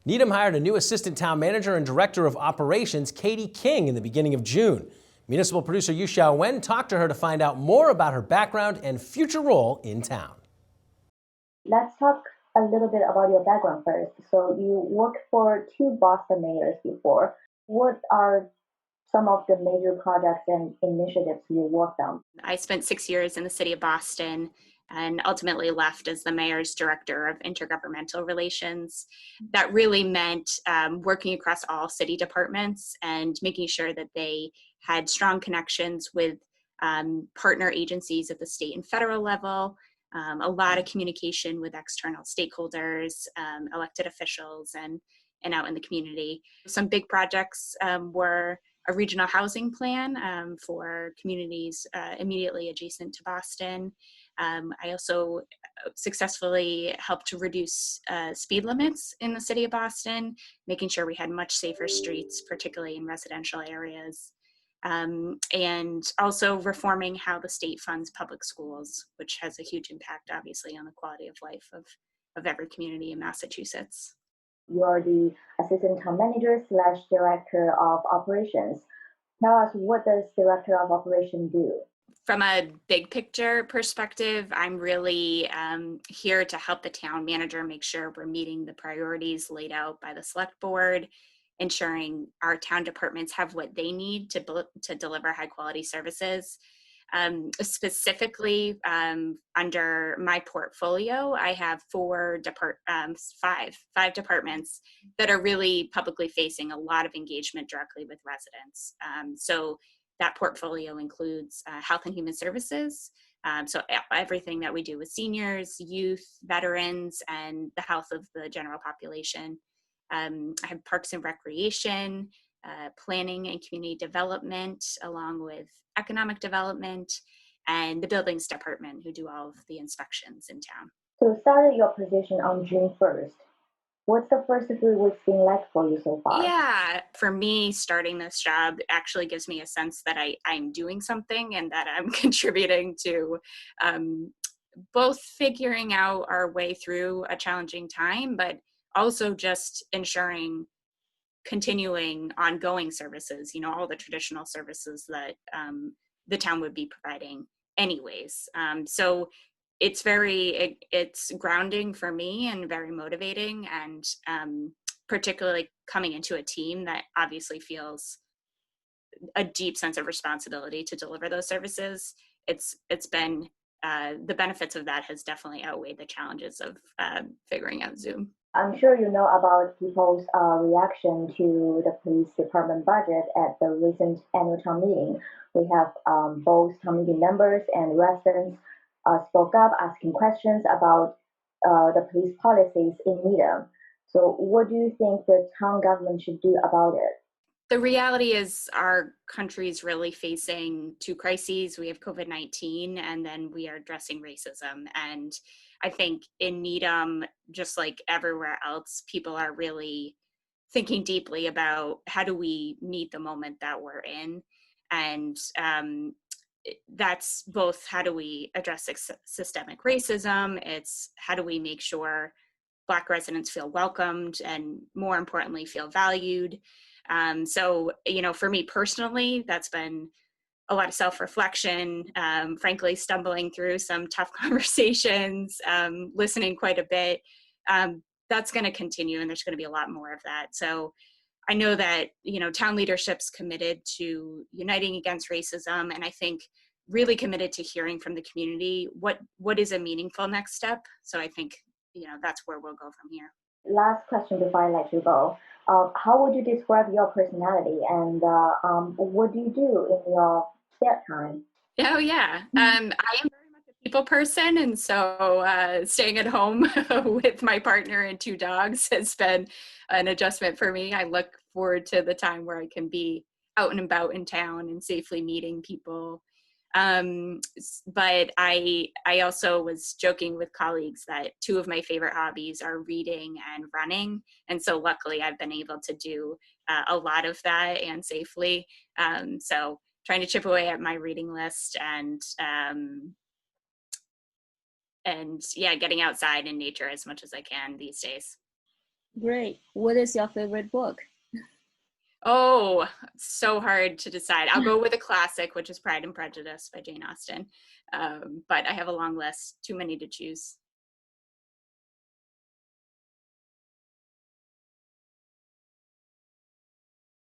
Needham hired a new assistant town manager and director of operations, Katie King, in the beginning of June. Municipal producer Yuxiao Yuan talked to her to find out more about her background and future role in town. Let's talk a little bit about your background first. So you worked for two Boston mayors before. What are some of the major projects and initiatives you worked on? I spent 6 years in the city of Boston and ultimately left as the mayor's director of intergovernmental relations. That really meant working across all city departments and making sure that they had strong connections with partner agencies at the state and federal level, a lot of communication with external stakeholders, elected officials, and out in the community. Some big projects were a regional housing plan for communities immediately adjacent to Boston. I also successfully helped to reduce speed limits in the city of Boston, making sure we had much safer streets, particularly in residential areas. And also reforming how the state funds public schools, which has a huge impact, obviously, on the quality of life of every community in Massachusetts. You are the assistant town manager / director of operations. Tell us, what does director of operations do? From a big picture perspective, I'm really here to help the town manager make sure we're meeting the priorities laid out by the select board, ensuring our town departments have what they need to deliver high quality services. Specifically, under my portfolio, I have five departments that are really publicly facing a lot of engagement directly with residents. So that portfolio includes health and human services, so everything that we do with seniors, youth, veterans, and the health of the general population. I have parks and recreation, planning and community development, along with economic development, and the buildings department, who do all of the inspections in town. So you started your position on June 1st. What's the first 3 weeks been like for you so far? Yeah, for me, starting this job actually gives me a sense that I'm doing something and that I'm contributing to both figuring out our way through a challenging time, but also just ensuring continuing ongoing services, all the traditional services that the town would be providing anyways. So it's grounding for me and very motivating, and particularly coming into a team that obviously feels a deep sense of responsibility to deliver those services. It's been the benefits of that has definitely outweighed the challenges of figuring out Zoom. I'm sure you know about people's reaction to the police department budget at the recent annual town meeting. We have both town meeting members and residents spoke up asking questions about the police policies in Needham. So what do you think the town government should do about it? The reality is our country is really facing two crises. We have COVID-19, and then we are addressing racism. And I think in Needham, just like everywhere else, people are really thinking deeply about how do we meet the moment that we're in. And that's both how do we address systemic racism, it's how do we make sure Black residents feel welcomed and, more importantly, feel valued. So, for me personally, that's been a lot of self-reflection, frankly, stumbling through some tough conversations, listening quite a bit. That's going to continue, and there's going to be a lot more of that. So I know that, town leadership's committed to uniting against racism, and I think really committed to hearing from the community what is a meaningful next step. So I think, that's where we'll go from here. Last question before I let you go. How would you describe your personality, and what do you do in your spare time? Oh, yeah. I am very much a people person, and so staying at home with my partner and 2 dogs has been an adjustment for me. I look forward to the time where I can be out and about in town and safely meeting people. But I also was joking with colleagues that 2 of my favorite hobbies are reading and running. And so luckily I've been able to do a lot of that and safely. So trying to chip away at my reading list and yeah, getting outside in nature as much as I can these days. Great. What is your favorite book? Oh, so hard to decide. I'll go with a classic, which is Pride and Prejudice by Jane Austen. But I have a long list, too many to choose.